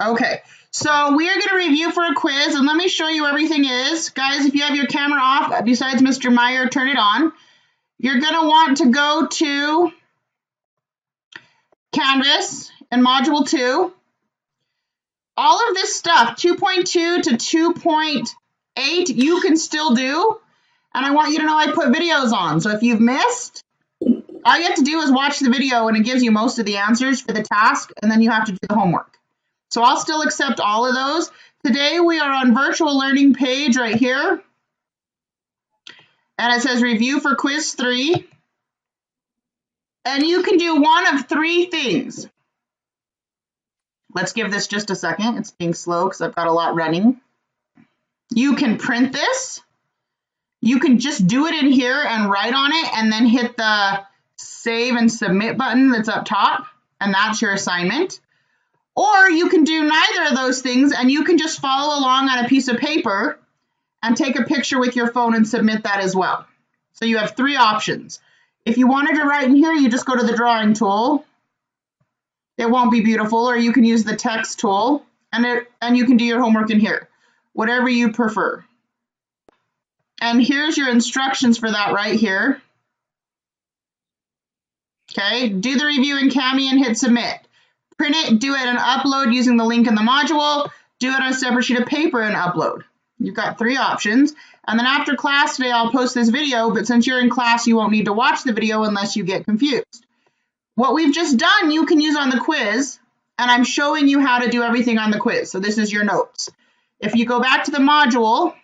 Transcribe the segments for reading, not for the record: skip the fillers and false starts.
Okay, so we are going to review for a quiz, and let me show you where everything is. Guys, if you have your camera off, besides Mr. Meyer, turn it on. You're going to want to go to Canvas and Module 2. All of this stuff, 2.2 to 2.8, you can still do. And I want you to know I put videos on. So if you've missed, all you have to do is watch the video and it gives you most of the answers for the task, and then you have to do the homework. So I'll still accept all of those. Today we are on virtual learning page right here. And it says review for quiz 3. And you can do one of 3 things. Let's give this just a second. It's being slow because I've got a lot running. You can print this. You can just do it in here and write on it and then hit the save and submit button that's up top, and that's your assignment. Or you can do neither of those things and you can just follow along on a piece of paper and take a picture with your phone and submit that as well. So you have 3 options. If you wanted to write in here, you just go to the drawing tool. It won't be beautiful, or you can use the text tool and you can do your homework in here, whatever you prefer. And here's your instructions for that right here. Okay, do the review in Cami and hit submit. Print it, do it and upload using the link in the module. Do it on a separate sheet of paper and upload. You've got 3 options. And then after class today, I'll post this video, but since you're in class, you won't need to watch the video unless you get confused. What we've just done, you can use on the quiz, and I'm showing you how to do everything on the quiz. So this is your notes. If you go back to the module,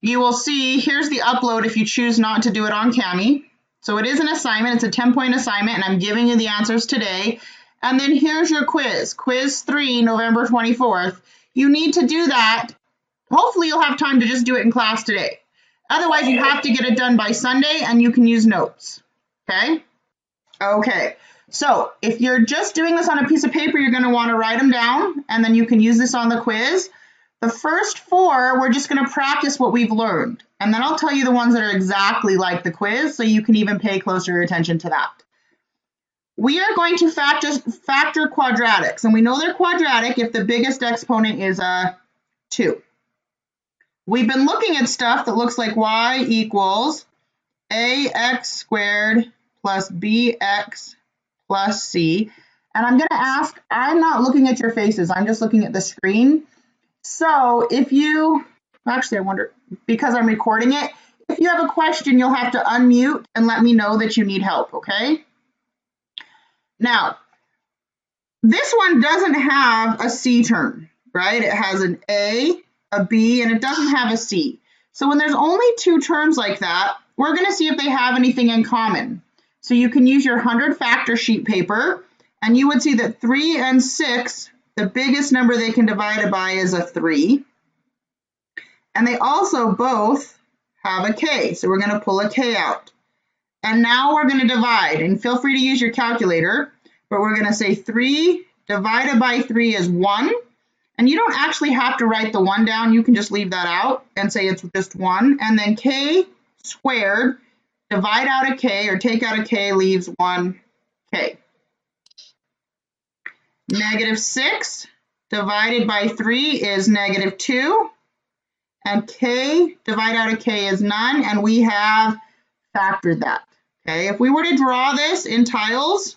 you will see here's the upload if you choose not to do it on Cami. So it is an assignment. It's a 10-point assignment, and I'm giving you the answers today. And then here's your quiz, quiz 3, November 24th. You need to do that. Hopefully you'll have time to just do it in class today. Otherwise, you have to get it done by Sunday, and you can use notes, okay? Okay, so if you're just doing this on a piece of paper, you're going to want to write them down, and then you can use this on the quiz. The first 4, we're just going to practice what we've learned, and then I'll tell you the ones that are exactly like the quiz, so you can even pay closer attention to that. We are going to factor quadratics, and we know they're quadratic if the biggest exponent is 2. We've been looking at stuff that looks like y equals ax squared plus bx plus c. And I'm going to ask, I'm not looking at your faces, I'm just looking at the screen. So if you, actually I wonder, because I'm recording it, if you have a question, you'll have to unmute and let me know that you need help, okay? Now, this one doesn't have a C term, right? It has an A, a B, and it doesn't have a C. So when there's only 2 terms like that, we're going to see if they have anything in common. So you can use your 100 factor sheet paper, and you would see that 3 and 6, the biggest number they can divide it by is a 3. And they also both have a K, so we're going to pull a K out. And now we're going to divide, and feel free to use your calculator, but we're going to say 3 divided by 3 is 1. And you don't actually have to write the 1 down. You can just leave that out and say it's just 1. And then K squared, divide out a K or take out a K leaves 1K. Negative 6 divided by 3 is negative 2. And K divide out a K is none. And we have factored that. Okay, if we were to draw this in tiles,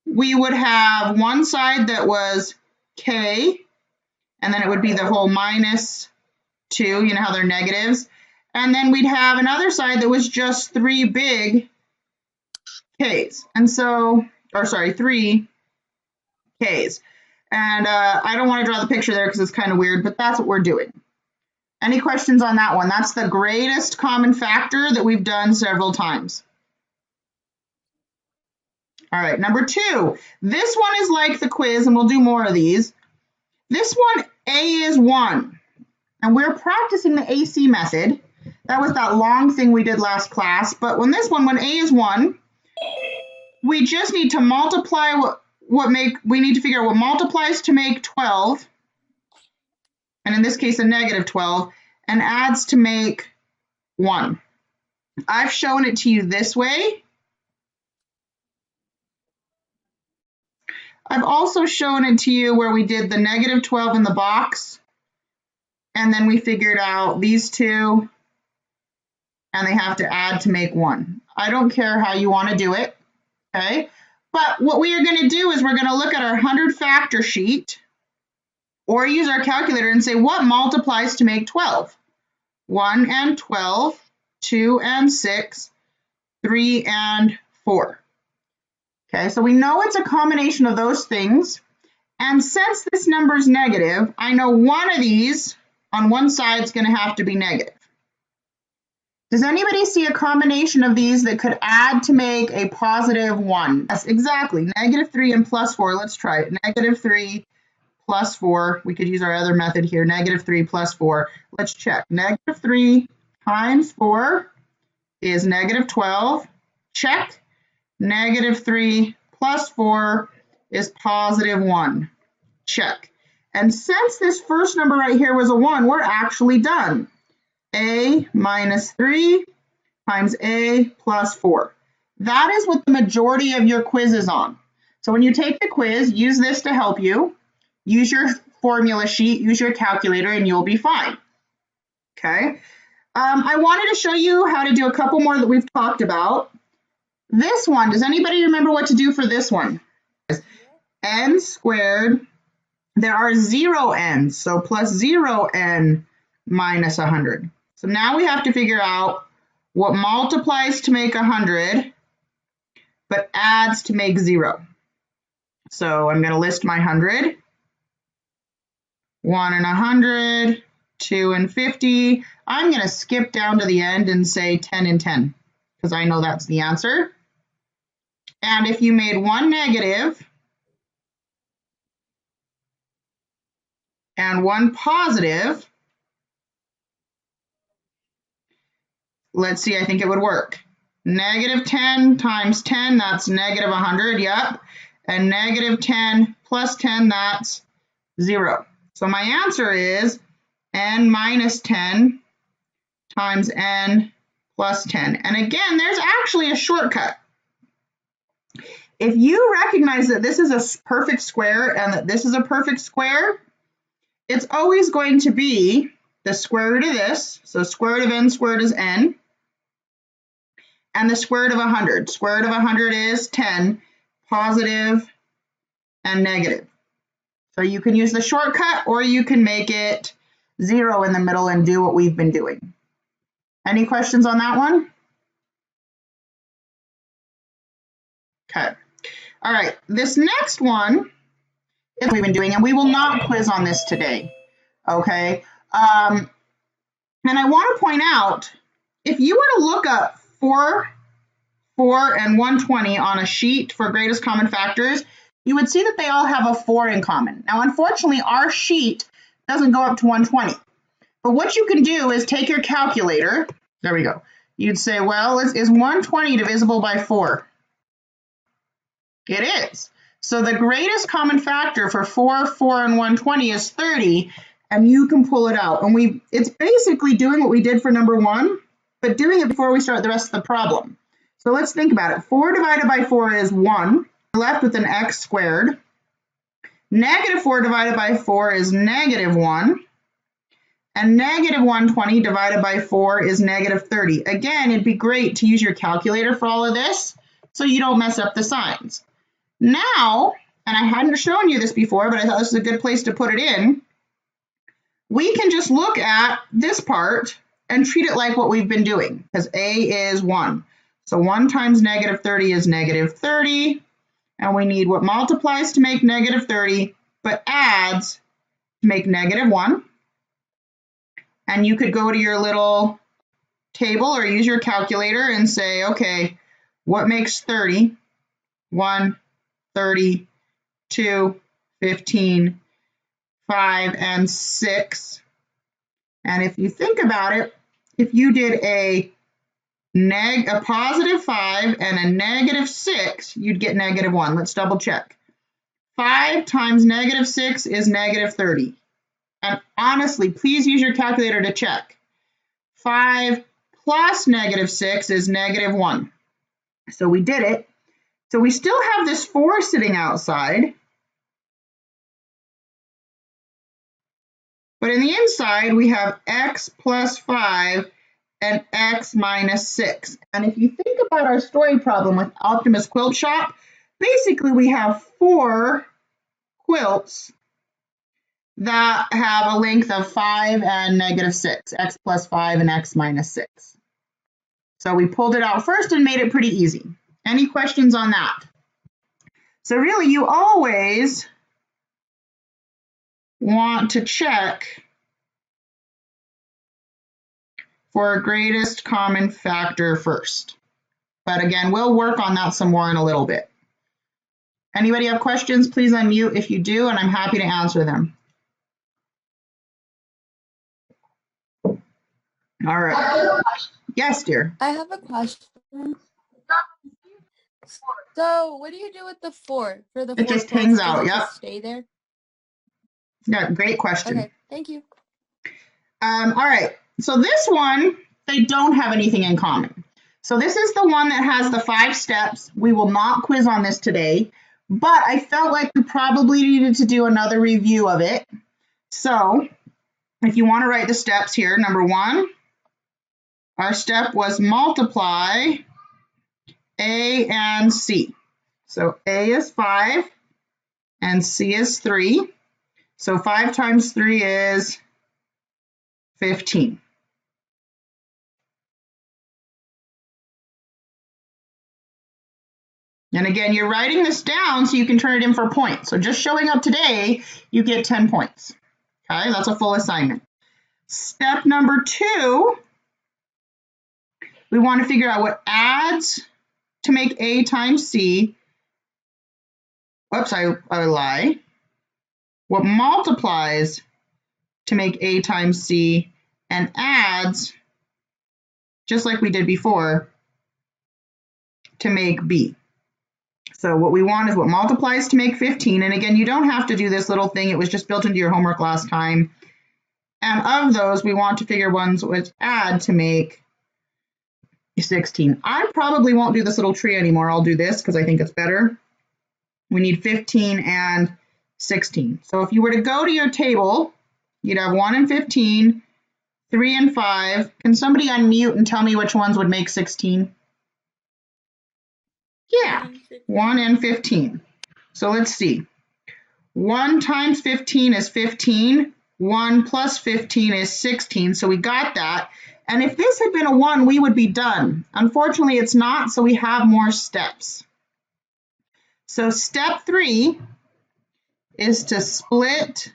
we would have one side that was K, and then it would be the whole minus 2, you know how they're negatives. And then we'd have another side that was just 3 big Ks. And so, or sorry, 3 Ks. And I don't want to draw the picture there because it's kind of weird, but that's what we're doing. Any questions on that one? That's the greatest common factor that we've done several times. All right, number 2. This one is like the quiz, and we'll do more of these. This one, A is 1. And we're practicing the AC method. That was that long thing we did last class. But when this one, when A is 1, we just need to multiply we need to figure out what multiplies to make 12. And in this case, a negative 12, and adds to make 1. I've shown it to you this way. I've also shown it to you where we did the negative 12 in the box, and then we figured out these two, and they have to add to make 1. I don't care how you want to do it, okay? But what we are going to do is we're going to look at our 100 factor sheet or use our calculator and say what multiplies to make 12? 1 and 12, 2 and 6, 3 and 4. Okay, so we know it's a combination of those things. And since this number is negative, I know one of these on one side is going to have to be negative. Does anybody see a combination of these that could add to make a positive 1? Yes, exactly. Negative 3 and plus 4. Let's try it. Negative 3 plus 4. We could use our other method here. Negative 3 plus 4. Let's check. Negative 3 times 4 is negative 12. Check. Negative 3 plus 4 is positive 1. Check. And since this first number right here was a 1, we're actually done. A minus 3 times A plus 4. That is what the majority of your quiz is on. So when you take the quiz, use this to help you. Use your formula sheet, use your calculator, and you'll be fine. Okay. I wanted to show you how to do a couple more that we've talked about. This one, does anybody remember what to do for this one? N squared, there are 0 n's, so plus 0 n minus 100. So now we have to figure out what multiplies to make 100, but adds to make 0. So I'm going to list my 100. 1 and 100, 2 and 50. I'm going to skip down to the end and say 10 and 10, because I know that's the answer. And if you made one negative and one positive, let's see, I think it would work. Negative 10 times 10, that's negative 100, yep. And negative 10 plus 10, that's 0. So my answer is n minus 10 times n plus 10. And again, there's actually a shortcut. If you recognize that this is a perfect square and that this is a perfect square, it's always going to be the square root of this. So square root of n squared is n. And the square root of 100. Square root of 100 is 10, positive and negative. So you can use the shortcut or you can make it 0 in the middle and do what we've been doing. Any questions on that one? Okay. All right. This next one is what we've been doing, and we will not quiz on this today. Okay. And I want to point out, if you were to look up 4, 4, and 120 on a sheet for greatest common factors, you would see that they all have a 4 in common. Now, unfortunately, our sheet doesn't go up to 120. But what you can do is take your calculator. There we go. You'd say, well, is 120 divisible by 4? It is. So the greatest common factor for 4, 4, and 120 is 30, and you can pull it out. And it's basically doing what we did for number 1, but doing it before we start the rest of the problem. So let's think about it. 4 divided by 4 is 1. We're left with an x squared. Negative 4 divided by 4 is negative 1. And negative 120 divided by 4 is negative 30. Again, it'd be great to use your calculator for all of this so you don't mess up the signs. Now, and I hadn't shown you this before, but I thought this was a good place to put it in, we can just look at this part and treat it like what we've been doing, because A is 1. So 1 times negative 30 is negative 30, and we need what multiplies to make negative 30, but adds to make negative 1. And you could go to your little table or use your calculator and say, okay, what makes 30? 1, 30, 2, 15, 5, and 6. And if you think about it, if you did a positive 5 and a negative 6, you'd get negative 1. Let's double check. 5 times negative 6 is negative 30. And honestly, please use your calculator to check. 5 plus negative 6 is negative 1. So we did it. So we still have this 4 sitting outside. But in the inside, we have x plus 5 and x minus 6. And if you think about our story problem with Optimus Quilt Shop, basically we have 4 quilts that have a length of 5 and -6, x plus 5 and x minus 6. So we pulled it out first and made it pretty easy. Any questions on that? So really, you always want to check for a greatest common factor first. But again, we'll work on that some more in a little bit. Anybody have questions? Please unmute if you do, and I'm happy to answer them. All right. Yes, dear. I have a question. So, what do you do with the 4 for the It 4 just quilts? hangs Does out. it Yep. just stay there? Yeah, great question. Okay, thank you. All right. So this one, they don't have anything in common. So this is the one that has the 5 steps. We will not quiz on this today, but I felt like we probably needed to do another review of it. So if you want to write the steps here, number 1, our step was multiply A and C. So A is 5 and C is 3. So 5 times 3 is 15. And again, you're writing this down so you can turn it in for points. So just showing up today, you get 10 points. Okay, that's a full assignment. Step number 2, we want to figure out what adds to make A times C. Oops, I lie. What multiplies to make A times C and adds, just like we did before, to make B. So what we want is what multiplies to make 15. And again, you don't have to do this little thing. It was just built into your homework last time. And of those, we want to figure ones which add to make 16. I probably won't do this little tree anymore. I'll do this because I think it's better. We need 15 and 16. So if you were to go to your table, you'd have 1 and 15, 3 and 5. Can somebody unmute and tell me which ones would make 16? Yeah, 1 and 15. So let's see. 1 times 15 is 15. 1 plus 15 is 16. So we got that. And if this had been a 1, we would be done. Unfortunately, it's not, so we have more steps. So step 3 is to split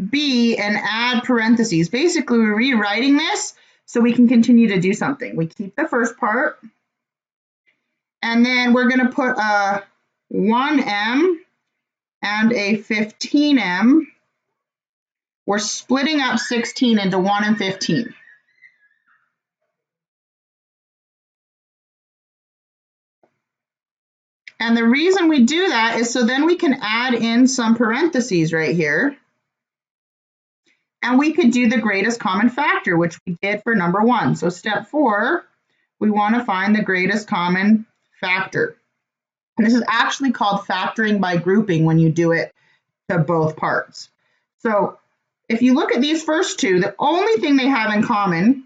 B and add parentheses. Basically, we're rewriting this so we can continue to do something. We keep the first part, and then we're going to put a 1M and a 15M. We're splitting up 16 into 1 and 15. And the reason we do that is so then we can add in some parentheses right here. And we could do the greatest common factor, which we did for number 1. So step 4, we want to find the greatest common factor. And this is actually called factoring by grouping when you do it to both parts. So if you look at these first two, the only thing they have in common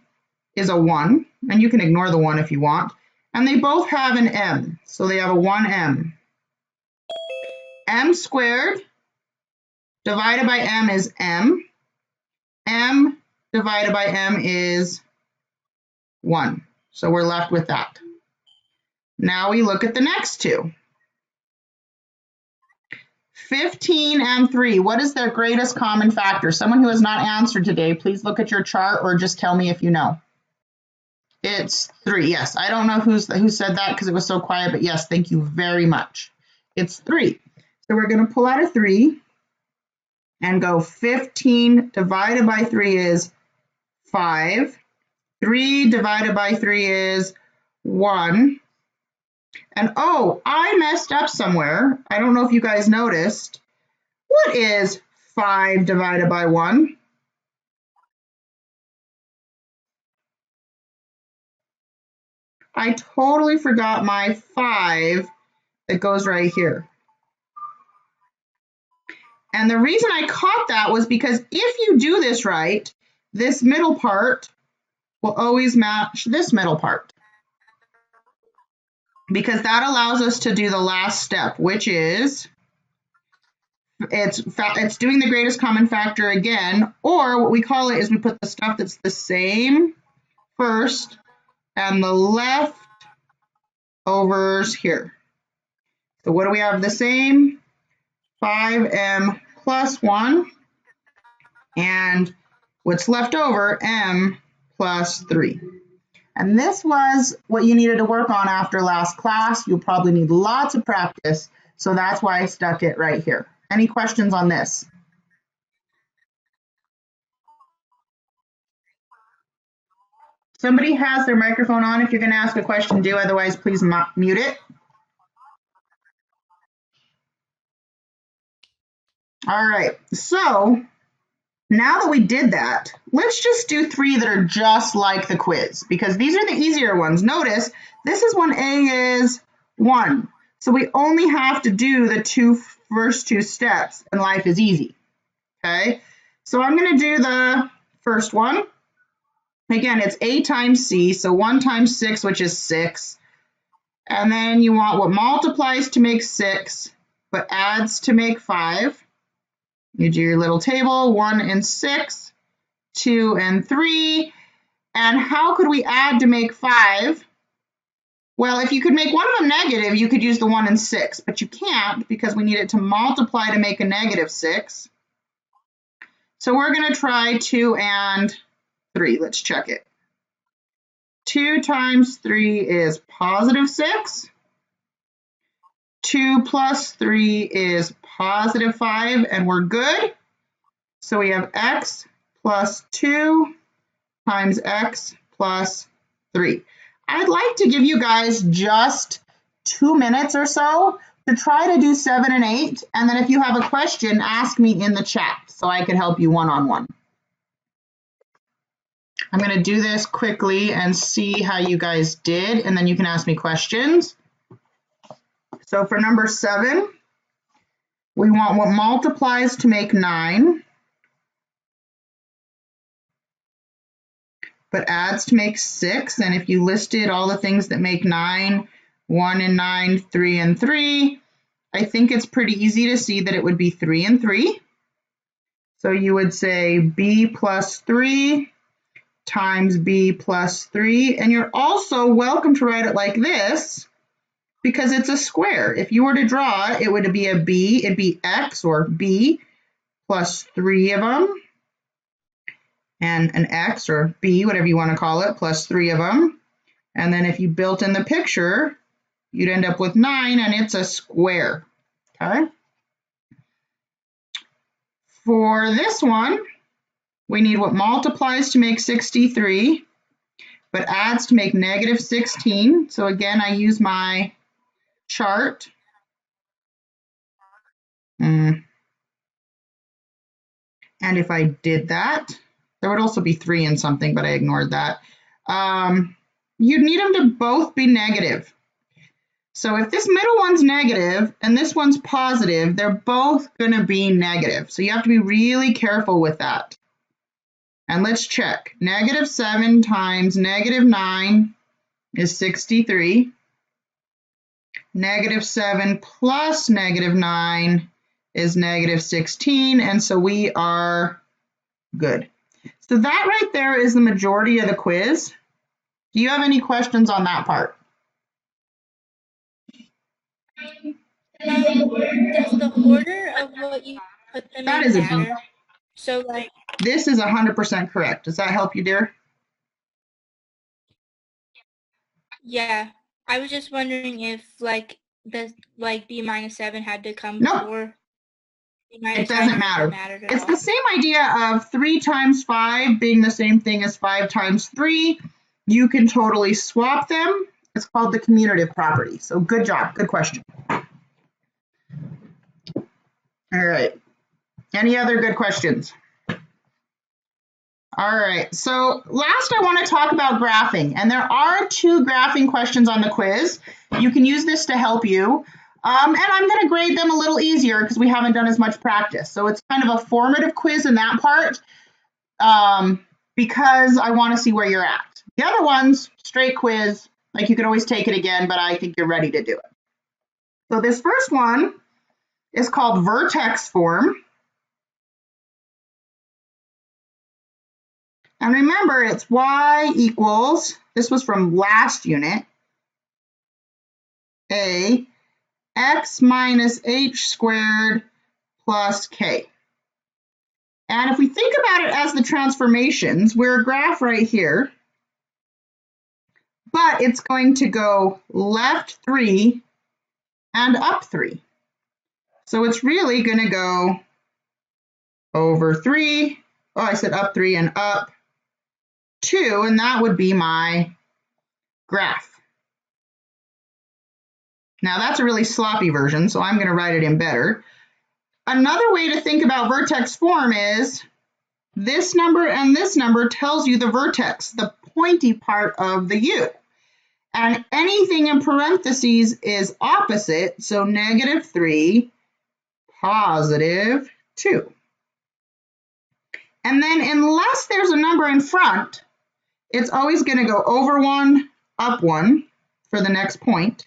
is a 1, and you can ignore the 1 if you want. And they both have an m, so they have a 1m. M squared divided by m is m. M divided by m is 1. So we're left with that. Now we look at the next two. 15 and 3, what is their greatest common factor? Someone who has not answered today, please look at your chart or just tell me if you know. It's 3, yes. I don't know who said that because it was so quiet, but yes, thank you very much. It's 3. So we're going to pull out a 3 and go 15 divided by 3 is 5. 3 divided by 3 is 1. And oh, I messed up somewhere. I don't know if you guys noticed. What is 5 divided by 1? I totally forgot my 5 that goes right here. And the reason I caught that was because if you do this right, this middle part will always match this middle part, because that allows us to do the last step, which is it's doing the greatest common factor again, or what we call it is we put the stuff that's the same first and the leftovers here. So what do we have the same? 5m plus 1, and what's left over, m plus 3. And this was what you needed to work on after last class. You'll probably need lots of practice, so that's why I stuck it right here. Any questions on this? Somebody has their microphone on. If you're going to ask a question, do. Otherwise, please mute it. All right, so now that we did that, let's just do 3 that are just like the quiz, because these are the easier ones. Notice this is when A is 1. So we only have to do the first two steps and life is easy. Okay, so I'm going to do the first one. Again, it's A times C, so 1 times 6, which is 6. And then you want what multiplies to make 6, but adds to make 5. You do your little table, 1 and 6, 2 and 3. And how could we add to make 5? Well, if you could make one of them negative, you could use the 1 and 6, but you can't because we need it to multiply to make a negative 6. So we're going to try 2 and 3. Let's check it. 2 times 3 is positive 6. 2 plus 3 is positive 5, and we're good. So we have x plus 2 times x plus 3. I'd like to give you guys just 2 minutes or so to try to do 7 and 8, and then if you have a question, ask me in the chat so I can help you one-on-one. I'm going to do this quickly and see how you guys did, and then you can ask me questions. So for number 7, we want what multiplies to make 9, but adds to make 6. And if you listed all the things that make 9, 1 and 9, 3 and 3, I think it's pretty easy to see that it would be 3 and 3. So you would say b plus 3 times b plus 3. And you're also welcome to write it like this, because it's a square. If you were to draw, it would be a b, it'd be x or b plus 3 of them, and an x or b, whatever you want to call it, plus 3 of them. And then if you built in the picture, you'd end up with 9, and it's a square. Okay. For this one, we need what multiplies to make 63, but adds to make negative 16. So again, I use my chart. And if I did that, there would also be 3 and something, but I ignored that. You'd need them to both be negative. So if this middle one's negative and this one's positive, they're both going to be negative. So you have to be really careful with that. And let's check. Negative 7 times negative 9 is 63. Negative 7 plus negative 9 is negative 16, and so we are good. So that right there is the majority of the quiz. Do you have any questions on that part? Does the order of what you put them in matter? So like this is 100% correct. Does that help you, dear? Yeah, I was just wondering if like the b minus 7 had to come before. It doesn't matter. It's the same idea of 3 times 5 being the same thing as 5 times 3. You can totally swap them. It's called the commutative property. So good job. Good question. All right. Any other good questions? All right. So last I want to talk about graphing. And there are 2 graphing questions on the quiz. You can use this to help you. And I'm going to grade them a little easier because we haven't done as much practice. So it's kind of a formative quiz in that part because I want to see where you're at. The other ones, straight quiz, like you can always take it again, but I think you're ready to do it. So this first one is called vertex form. And remember, it's y equals, this was from last unit, a x minus h squared plus k. And if we think about it as the transformations, we're a graph right here, but it's going to go left 3 and up 3. So it's really going to go over 3. Oh, I said up 3 and up 2, and that would be my graph. Now that's a really sloppy version, so I'm going to write it in better. Another way to think about vertex form is this number and this number tells you the vertex, the pointy part of the U. And anything in parentheses is opposite, so -3, +2. And then unless there's a number in front, it's always going to go over 1, up 1 for the next point.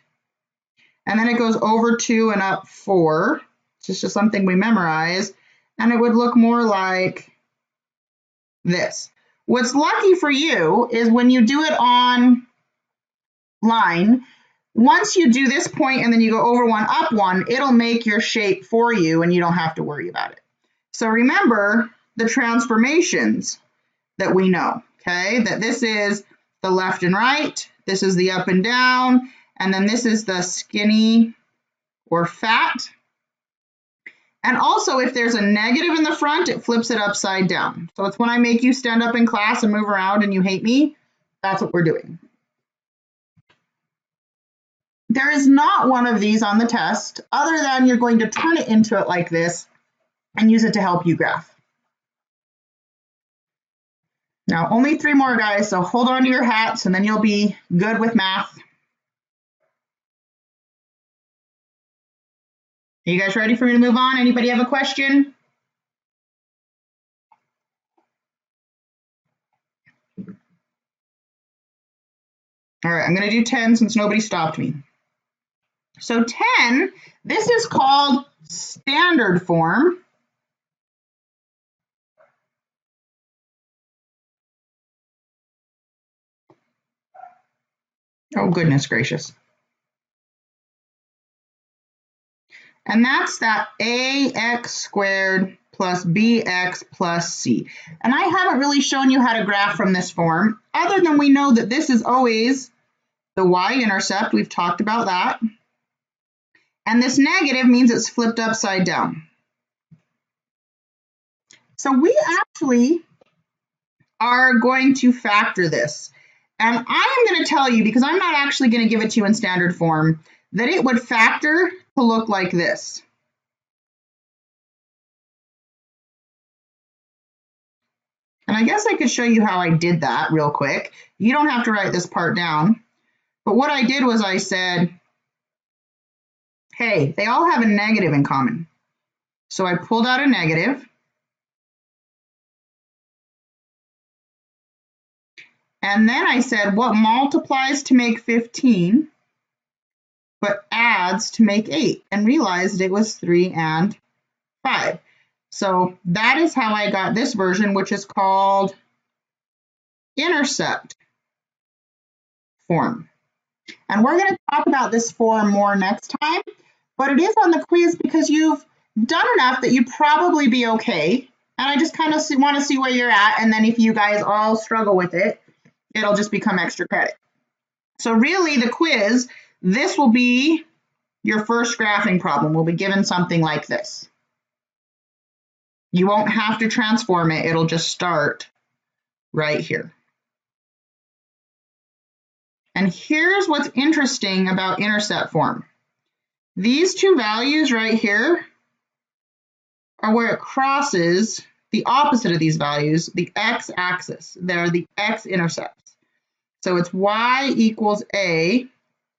And then it goes over 2 and up 4. It's just something we memorize. And it would look more like this. What's lucky for you is when you do it on line, once you do this point and then you go over 1, up 1, it'll make your shape for you and you don't have to worry about it. So remember the transformations that we know, okay? That this is the left and right, this is the up and down, and then this is the skinny or fat. And also, if there's a negative in the front, it flips it upside down. So it's when I make you stand up in class and move around and you hate me, that's what we're doing. There is not one of these on the test other than you're going to turn it into it like this and use it to help you graph. Now, only 3 more, guys, so hold on to your hats and then you'll be good with math. Are you guys ready for me to move on? Anybody have a question? All right, I'm going to do 10 since nobody stopped me. So 10, this is called standard form. Oh, goodness gracious. And that's that ax squared plus bx plus c. And I haven't really shown you how to graph from this form, other than we know that this is always the y-intercept. We've talked about that. And this negative means it's flipped upside down. So we actually are going to factor this. And I am going to tell you, because I'm not actually going to give it to you in standard form, that it would factor to look like this. And I guess I could show you how I did that real quick. You don't have to write this part down. But what I did was I said, hey, they all have a negative in common. So I pulled out a negative. And then I said, what multiplies to make 15, but adds to make 8, and realized it was 3 and 5. So that is how I got this version, which is called intercept form. And we're going to talk about this form more next time, but it is on the quiz because you've done enough that you'd probably be okay. And I just kind of want to see where you're at. And then if you guys all struggle with it, it'll just become extra credit. So really the quiz, this will be your first graphing problem. We'll be given something like this. You won't have to transform it. It'll just start right here. And here's what's interesting about intercept form. These 2 values right here are where it crosses the opposite of these values, the x-axis. They're the x-intercepts. So it's y equals a,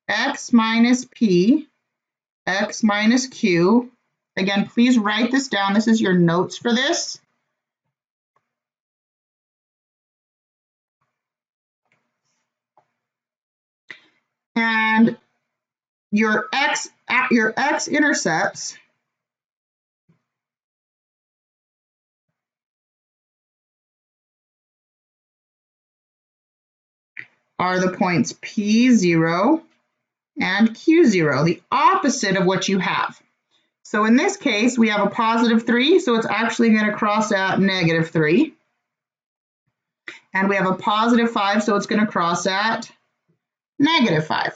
x minus p, x minus q. Again, please write this down. This is your notes for this. And your x-intercepts are the points P0 and Q0, the opposite of what you have. So in this case, we have a positive 3, so it's actually going to cross at negative 3. And we have a positive 5, so it's going to cross at negative 5.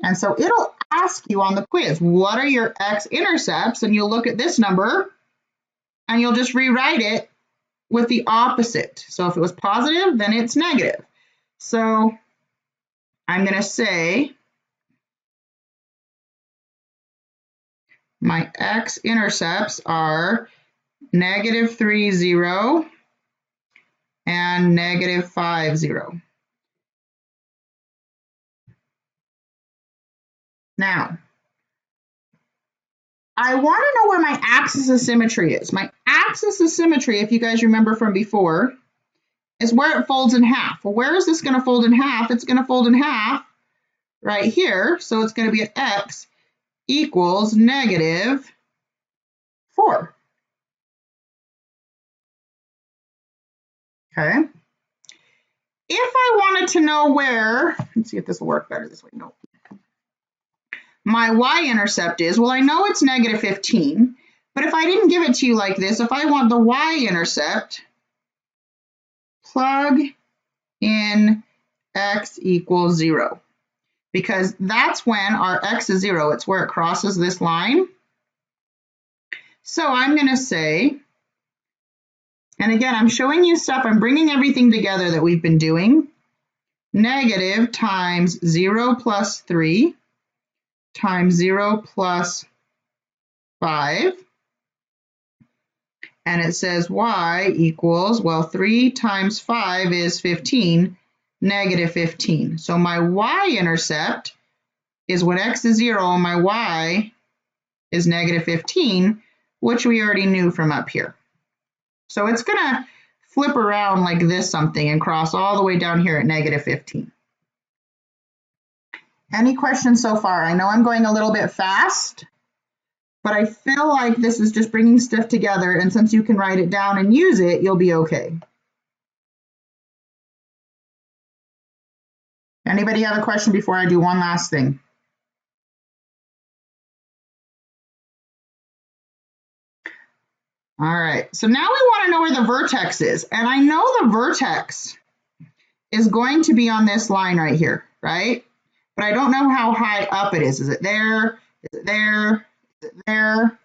And so it'll ask you on the quiz, what are your x-intercepts? And you'll look at this number, and you'll just rewrite it with the opposite. So if it was positive, then it's negative. So I'm going to say my x-intercepts are negative 3, 0, and negative 5, 0. Now, I want to know where my axis of symmetry is. My axis of symmetry, if you guys remember from before, is where it folds in half. Well, where is this going to fold in half? It's going to fold in half right here. So it's going to be at x equals negative 4. Okay. If I wanted to know where, let's see if this will work better this way. Nope. My y-intercept is, well, I know it's negative 15, but if I didn't give it to you like this, if I want the y-intercept, plug in x equals 0, because that's when our x is 0. It's where it crosses this line. So I'm going to say, and again, I'm showing you stuff, I'm bringing everything together that we've been doing. Negative times 0 plus 3 times 0 plus 5. And it says y equals, well, 3 times 5 is 15, negative 15. So my y-intercept is when x is 0 and my y is negative 15, which we already knew from up here. So it's going to flip around like this something and cross all the way down here at negative 15. Any questions so far? I know I'm going a little bit fast, but I feel like this is just bringing stuff together, and since you can write it down and use it, you'll be okay. Anybody have a question before I do one last thing? All right, so now we want to know where the vertex is, and I know the vertex is going to be on this line right here, right? But I don't know how high up it is. Is it there? Is it there? Is it there?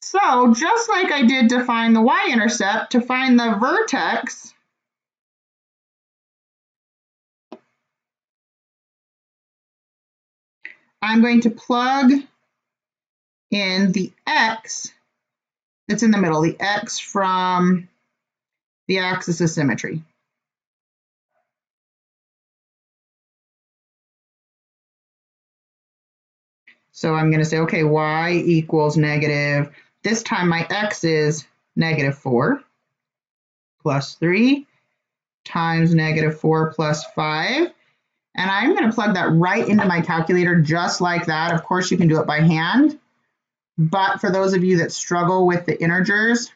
So just like I did to find the y-intercept, to find the vertex, I'm going to plug in the x that's in the middle, the x from the axis of symmetry. So I'm going to say, okay, y equals negative, this time my x is negative 4 plus 3 times negative 4 plus 5. And I'm going to plug that right into my calculator just like that. Of course, you can do it by hand. But for those of you that struggle with the integers,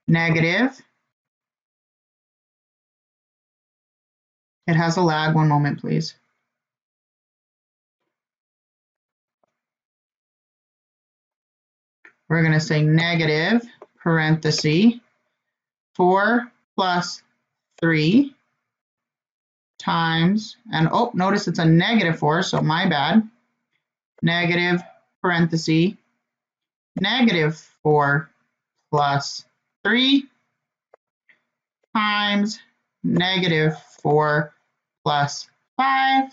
negative. It has a lag. One moment, please. We're going to say negative, parenthesis, 4 plus 3 times, and oh, notice it's a negative 4, so my bad. Negative, parenthesis, negative 4 plus 3 times negative 4 plus 5,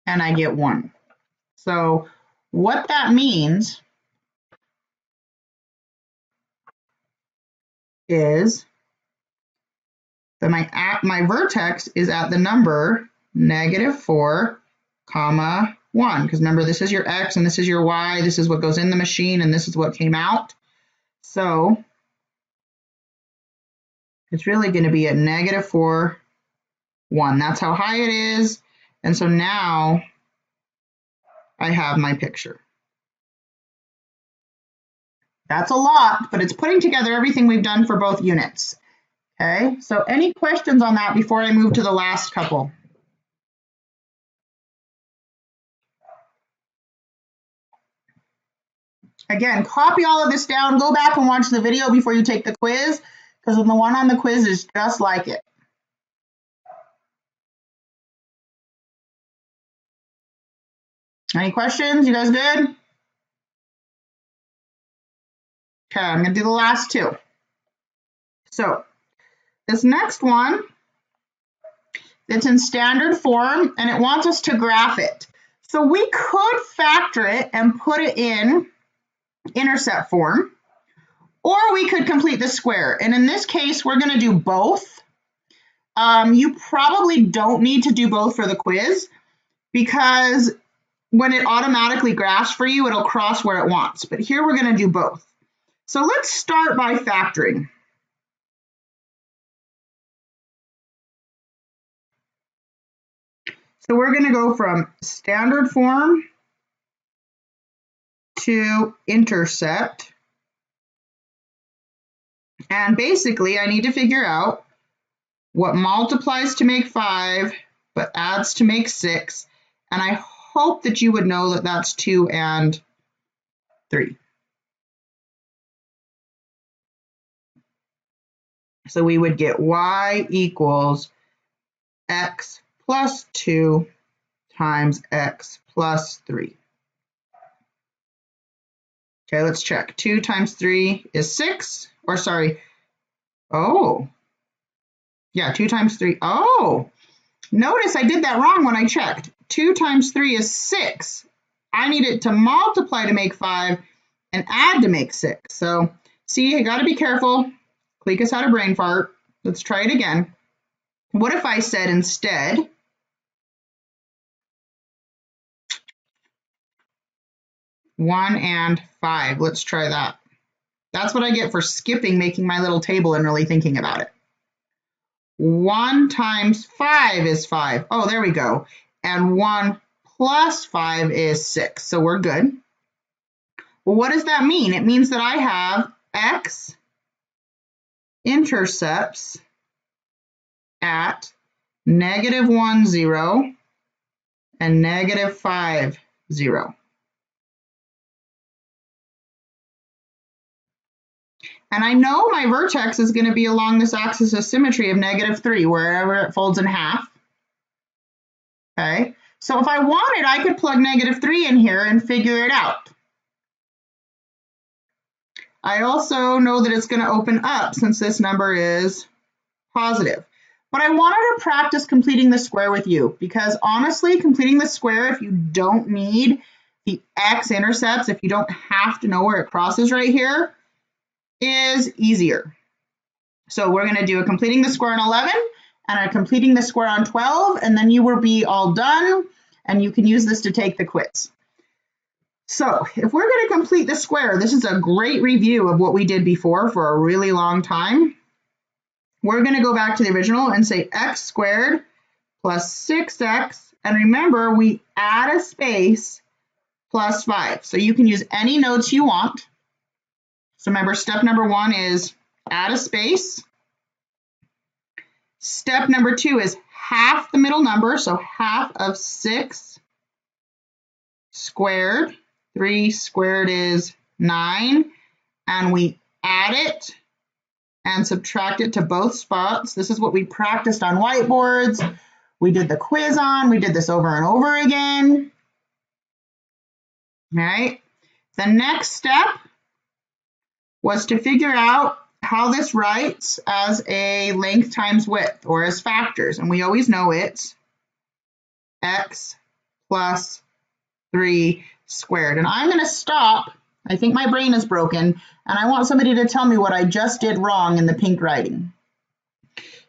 and I get 1. So what that means is then my vertex is at the number -4, 1. Because remember, this is your x and this is your y. This is what goes in the machine and this is what came out. So it's really going to be at -4, 1. That's how high it is. And so now I have my picture. That's a lot, but it's putting together everything we've done for both units. Okay, so any questions on that before I move to the last couple? Again, copy all of this down, go back and watch the video before you take the quiz, because the one on the quiz is just like it. Any questions? You guys good? Okay, I'm going to do the last two. So this next one, it's in standard form, and it wants us to graph it. So we could factor it and put it in intercept form, or we could complete the square. And in this case, we're going to do both. You probably don't need to do both for the quiz, because when it automatically graphs for you, it'll cross where it wants. But here we're going to do both. So let's start by factoring. So we're going to go from standard form to intercept. And basically, I need to figure out what multiplies to make 5, but adds to make 6. And I hope that you would know that that's 2 and 3. So we would get y equals x plus 2 times x plus 3. Okay, let's check. 2 times 3 is 6, or sorry, oh, yeah, 2 times 3, oh, notice I did that wrong when I checked. 2 times 3 is 6. I need it to multiply to make 5 and add to make 6. So, see, I gotta be careful. Cleekis had a brain fart. Let's try it again. What if I said instead, one and 5? Let's try that. That's what I get for skipping making my little table and really thinking about it. 1 times 5 is 5. Oh, there we go. And 1 plus 5 is 6. So we're good. Well, what does that mean? It means that I have x intercepts at -1, 0 and -5, 0. And I know my vertex is going to be along this axis of symmetry of -3, wherever it folds in half. Okay, so if I wanted, I could plug -3 in here and figure it out. I also know that it's going to open up since this number is positive. But I wanted to practice completing the square with you, because honestly, completing the square, if you don't need the x-intercepts, if you don't have to know where it crosses right here, is easier. So we're going to do a completing the square on 11 and a completing the square on 12, and then you will be all done, and you can use this to take the quiz. So if we're going to complete the square, this is a great review of what we did before for a really long time. We're going to go back to the original and say x squared plus 6x, and remember we add a space plus 5. So you can use any notes you want. So remember, step number 1 is add a space. Step number 2 is half the middle number, so half of 6 squared. 3 squared is 9, and we add it and subtract it to both spots. This is what we practiced on whiteboards. We did the quiz on. We did this over and over again. All right. The next step was to figure out how this writes as a length times width, or as factors. And we always know it's x plus 3 squared. And I'm going to stop. I think my brain is broken, and I want somebody to tell me what I just did wrong in the pink writing.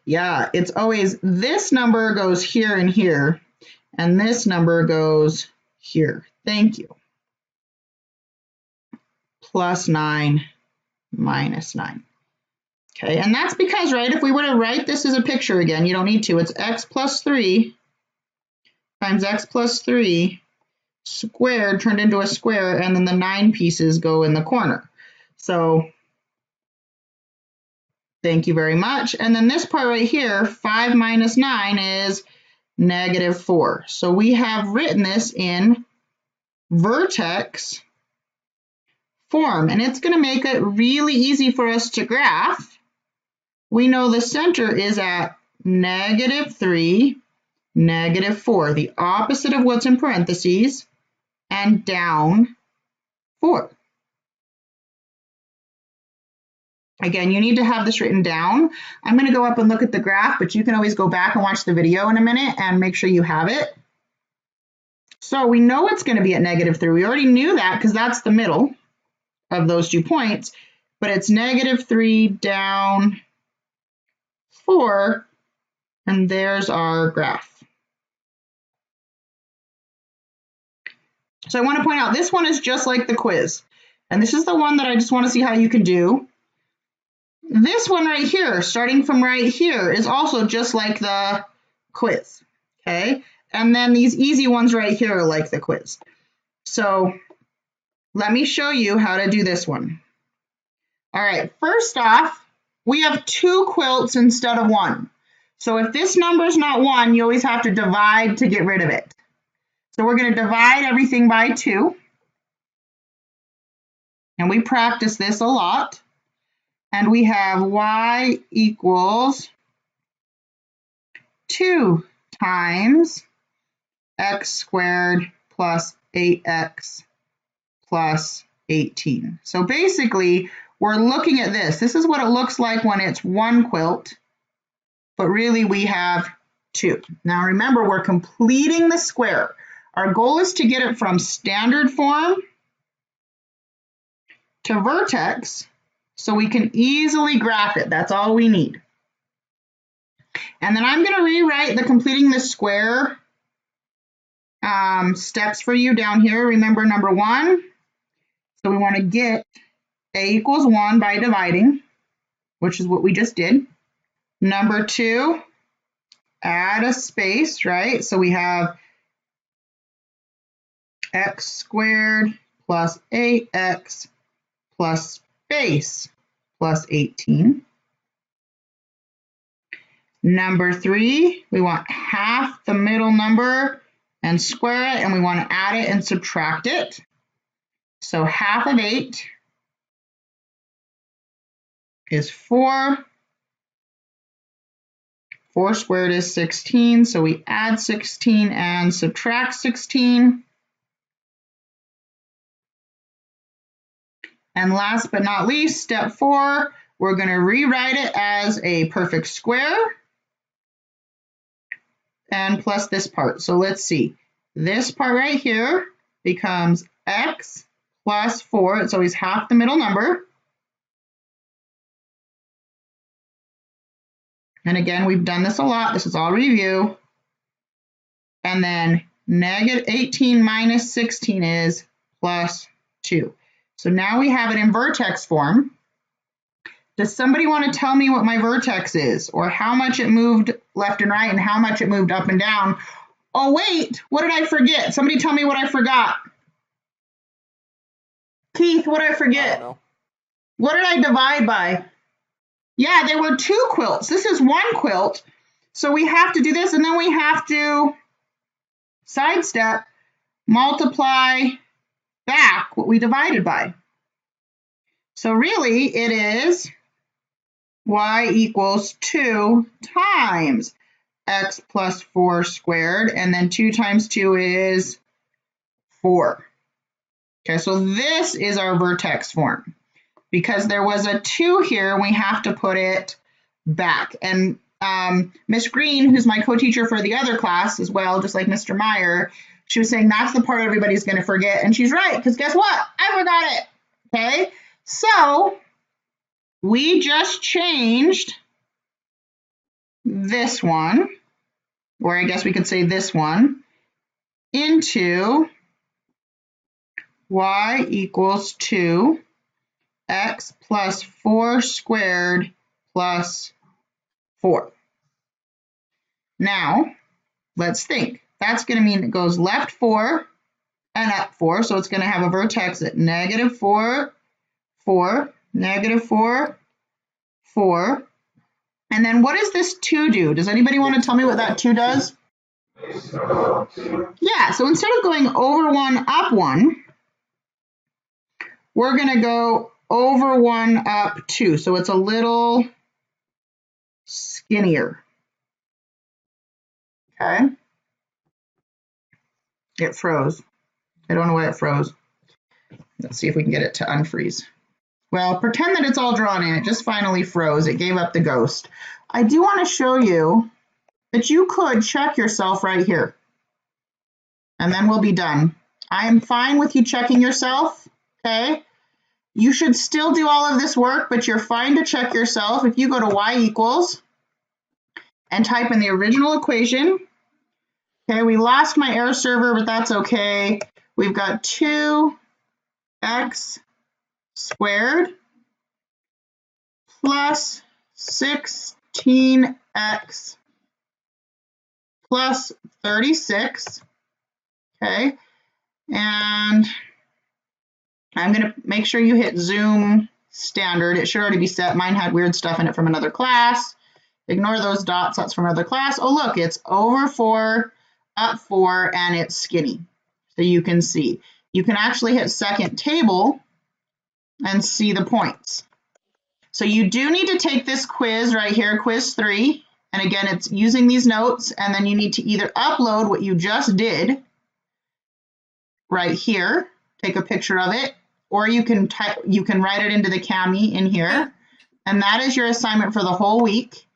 Yeah, it's always this number goes here and here, and this number goes here. Thank you. Plus 9 minus 9. Okay, and that's because, right, if we were to write this as a picture again, you don't need to. It's x plus 3 times x plus 3 squared turned into a square, and then the 9 pieces go in the corner. So thank you very much. And then this part right here, 5 minus 9 is negative 4. So we have written this in vertex form, and it's going to make it really easy for us to graph. We know the center is at negative 3, negative 4, the opposite of what's in parentheses, and down 4. Again, you need to have this written down. I'm going to go up and look at the graph, but you can always go back and watch the video in a minute and make sure you have it. So we know it's going to be at negative 3. We already knew that because that's the middle of those 2 points, but it's negative 3 down 4, and there's our graph. So I want to point out this one is just like the quiz, and this is the one that I just want to see how you can do. This one right here, starting from right here, is also just like the quiz, okay? And then these easy ones right here are like the quiz. So let me show you how to do this one. All right, first off, we have 2 quilts instead of 1. So if this number is not 1, you always have to divide to get rid of it. So we're going to divide everything by 2. And we practice this a lot. And we have y equals 2 times x squared plus 8x plus 18. So basically, we're looking at this. This is what it looks like when it's 1 quilt, but really we have 2. Now remember, we're completing the square. Our goal is to get it from standard form to vertex so we can easily graph it. That's all we need. And then I'm going to rewrite the completing the square steps for you down here. Remember number 1. So we want to get a equals 1 by dividing, which is what we just did. Number 2, add a space, right? So we have x squared plus 8x plus space plus 18. Number 3, we want half the middle number and square it, and we want to add it and subtract it. So half of 8 is 4. 4 squared is 16, so we add 16 and subtract 16. And last but not least, step 4, we're going to rewrite it as a perfect square and plus this part. So let's see. This part right here becomes x plus 4. It's always half the middle number. And again, we've done this a lot. This is all review. And then negative 18 minus 16 is plus 2. So now we have it in vertex form. Does somebody want to tell me what my vertex is, or how much it moved left and right and how much it moved up and down? Oh, wait, what did I forget? Somebody tell me what I forgot. Keith, what did I forget? I don't know. What did I divide by? Yeah, there were 2 quilts. This is 1 quilt. So we have to do this, and then we have to sidestep, multiply back what we divided by. So really it is y equals 2 times x plus 4 squared, and then 2 times 2 is 4. Okay, so this is our vertex form. Because there was a 2 here, we have to put it back. And Miss Green, who's my co-teacher for the other class as well, just like Mr. Meyer, she was saying that's the part everybody's going to forget. And she's right, because guess what? I forgot it. Okay, so we just changed this one, or I guess we could say this one, into y equals 2 x plus 4 squared plus 4. Now, let's think. That's going to mean it goes left 4 and up 4, so it's going to have a vertex at negative 4, 4, negative 4, 4. And then what does this 2 do? Does anybody want to tell me what that 2 does? Yeah, so instead of going over 1, up 1, we're going to go over 1, up 2. So it's a little skinnier. Okay. It froze. I don't know why it froze. Let's see if we can get it to unfreeze. Well, pretend that it's all drawn in. It just finally froze. It gave up the ghost. I do want to show you that you could check yourself right here. And then we'll be done. I am fine with you checking yourself, okay? You should still do all of this work, but you're fine to check yourself. If you go to y equals and type in the original equation, okay, we lost my error server, but that's okay. We've got 2x squared plus 16x plus 36, okay? And I'm going to make sure you hit zoom standard. It should already be set. Mine had weird stuff in it from another class. Ignore those dots. That's from another class. Oh, look, it's over 4, up 4, and it's skinny. So you can see. You can actually hit second table and see the points. So you do need to take this quiz right here, quiz 3. And again, it's using these notes, and then you need to either upload what you just did right here, take a picture of it, or you can write it into the Cami in here. And that is your assignment for the whole week.